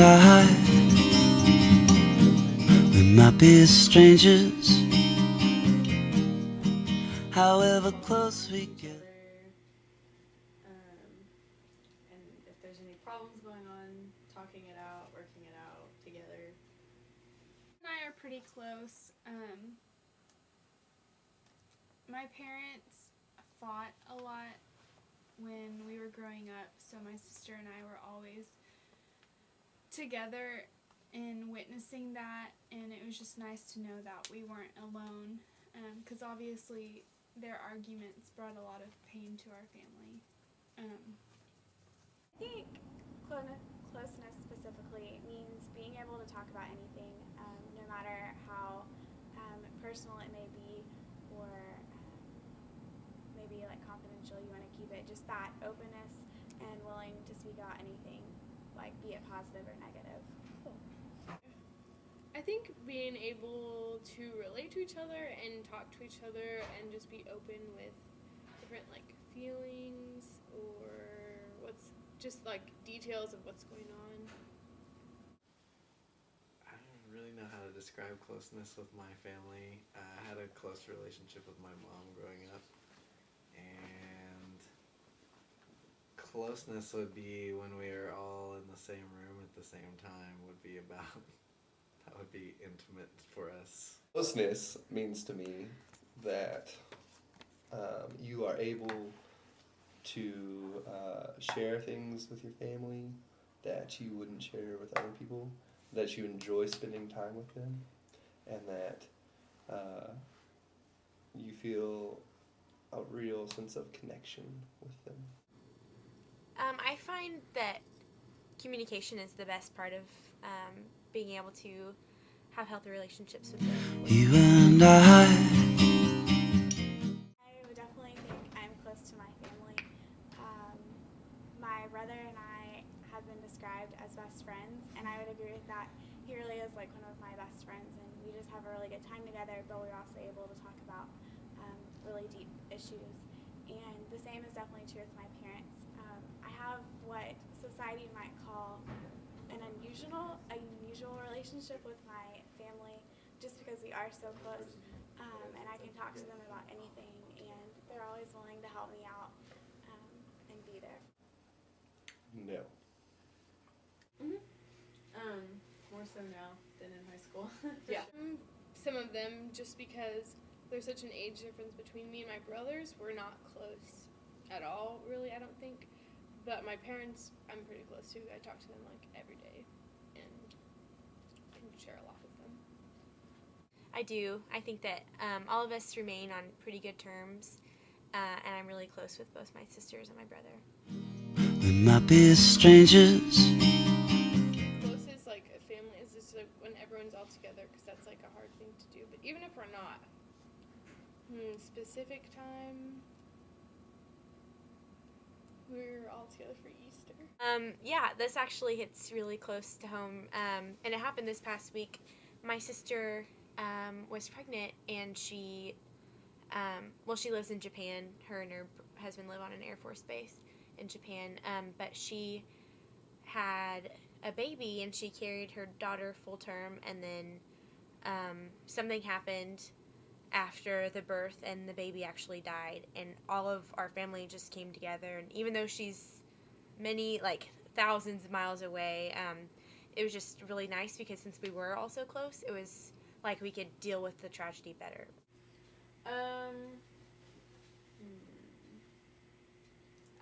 and I, we might be strangers, however close we get. And if there's any problems going on, talking it out, working it out together. And I are pretty close. My parents fought a lot when we were growing up, so my sister and I were always together and witnessing that, and it was just nice to know that we weren't alone, because obviously their arguments brought a lot of pain to our family. I think closeness specifically means being able to talk about anything, no matter how personal it may be, or maybe like confidential, you want to keep it. Just that openness and willing to speak about anything, like be it positive or negative. I think being able to relate to each other and talk to each other and just be open with different like feelings or what's just like details of what's going on. I don't really know how to describe closeness with my family. I had a close relationship with my mom growing up, and closeness would be when we are all in the same room at the same time would be about, that would be intimate for us. Closeness means to me that you are able to share things with your family that you wouldn't share with other people, that you enjoy spending time with them, and that you feel a real sense of connection with them. I find that communication is the best part of being able to have healthy relationships with them. You and I would definitely think I'm close to my family. My brother and I have been described as best friends, and I would agree with that. He really is like one of my best friends, and we just have a really good time together, but we're also able to talk about really deep issues. And the same is definitely true with my parents. I have what society might call an unusual relationship with my family, just because we are so close, and I can talk to them about anything, and they're always willing to help me out and be there. No. More so now than in high school. Yeah. Some of them, just because there's such an age difference between me and my brothers, we're not close at all, really, I don't think. But my parents, I'm pretty close to. I talk to them like every day and can share a lot with them. I do. I think that all of us remain on pretty good terms, and I'm really close with both my sisters and my brother. we might be strangers, Closest, like a family, is just like when everyone's all together, because that's like a hard thing to do. But even if we're not, specific time, we're all together for Easter. Yeah, this actually hits really close to home, and it happened this past week. My sister was pregnant, and she lives in Japan. Her and her husband live on an Air Force base in Japan, but she had a baby, and she carried her daughter full term, and then something happened after the birth, and the baby actually died, and all of our family just came together. And even though she's many, like thousands of miles away, it was just really nice, because since we were all so close, it was like we could deal with the tragedy better.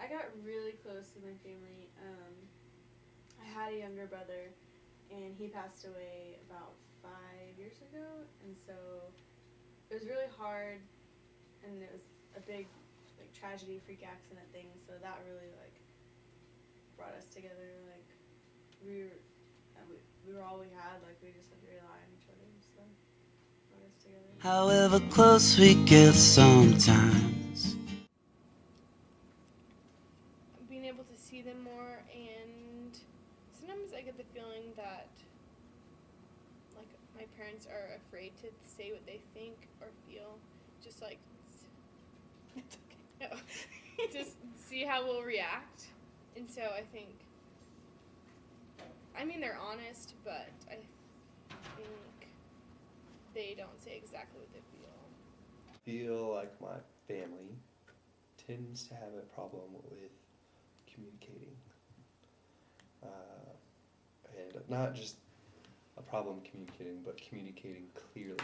I got really close to my family. I had a younger brother, and he passed away about 5 years ago, and so it was really hard, and it was a big like tragedy, freak accident thing, so that really like brought us together. Like we were all we had, like we just had to rely on each other, so brought us together. however close we get sometimes. Being able to see them more, and sometimes I get the feeling that like my parents are afraid to say what they think or feel, just like it's okay. No. Just see how we'll react. And so I think I mean, they're honest, but I think they don't say exactly what they feel. I feel like my family tends to have a problem with communicating. And not just a problem communicating, but communicating clearly.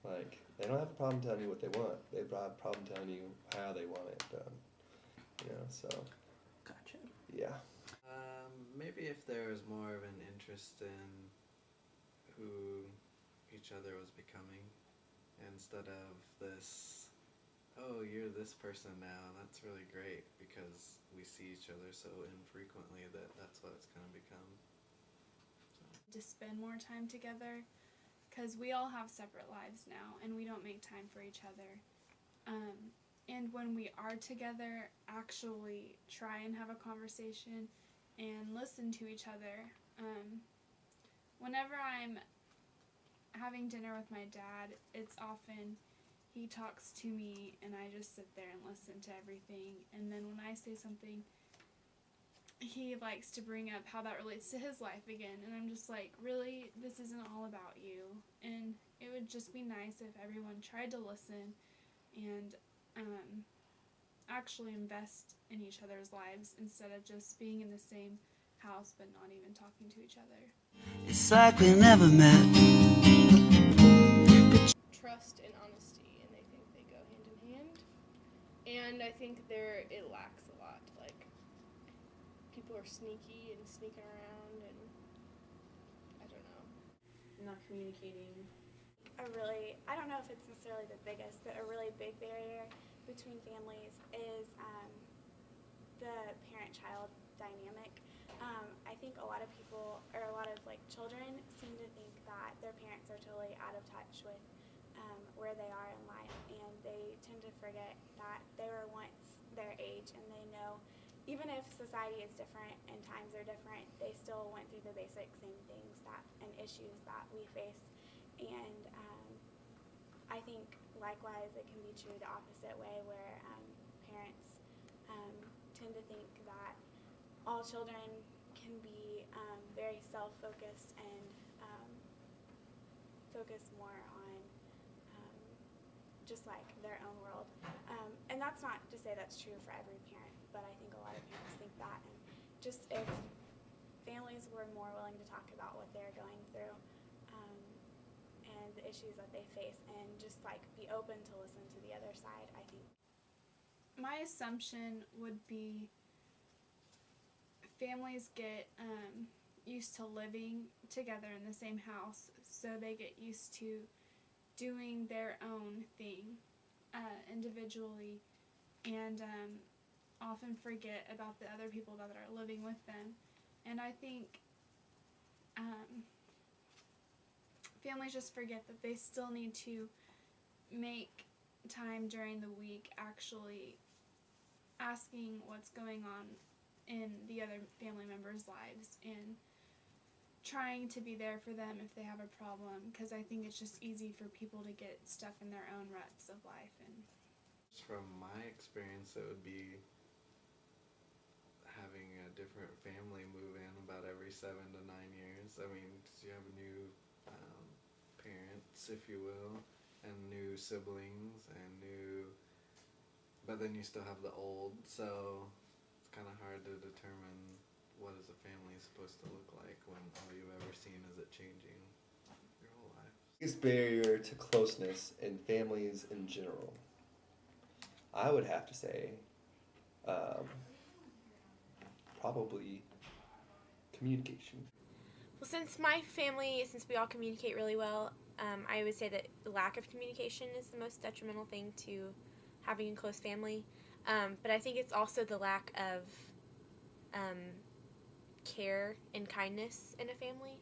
Like, they don't have a problem telling you what they want. They have a problem telling you how they want it done. You know, so, Gotcha. yeah. Maybe if there was more of an interest in who each other was becoming, instead of this, oh, you're this person now, that's really great, because we see each other so infrequently that that's what it's going to become. To spend more time together, because we all have separate lives now and we don't make time for each other. And when we are together, actually try and have a conversation and listen to each other. Whenever I'm having dinner with my dad, it's often he talks to me and I just sit there and listen to everything. And then when I say something, he likes to bring up how that relates to his life again. And I'm just like, really, this isn't all about you. And it would just be nice if everyone tried to listen and actually invest in each other's lives instead of just being in the same house but not even talking to each other. It's like we never met. Trust and honesty, and they think they go hand in hand. And I think it lacks a lot. Like, people are sneaky and sneaking around, and I don't know. Not communicating. I don't know if it's necessarily the biggest, but a really big barrier between families is the parent-child dynamic. I think a lot of people, or a lot of children, seem to think that their parents are totally out of touch with where they are in life, and they tend to forget that they were once their age, and they know, even if society is different and times are different, they still went through the basic same things and issues that we face. And I think likewise it can be true the opposite way, where parents tend to think that all children can be very self-focused and focus more on just their own world. And that's not to say that's true for every parent, but I think a lot of parents think that. And just if families were more willing to talk about what they're going through and the issues that they face, and just be open to listen to the other side, I think. My assumption would be families get used to living together in the same house, so they get used to doing their own thing individually, and often forget about the other people that are living with them. And I think families just forget that they still need to make time during the week actually asking what's going on in the other family members' lives and trying to be there for them if they have a problem, because I think it's just easy for people to get stuck in their own ruts of life. And from my experience, it would be having a different family move in about every 7 to 9 years. I mean, 'cause you have new parents, if you will, and new siblings, but then you still have the old, so it's kind of hard to determine what is a family supposed to look like when all you've ever seen is it changing your whole life. Biggest barrier to closeness in families in general, I would have to say, probably communication. Well, since we all communicate really well, I would say that the lack of communication is the most detrimental thing to having a close family. But I think it's also the lack of care and kindness in a family.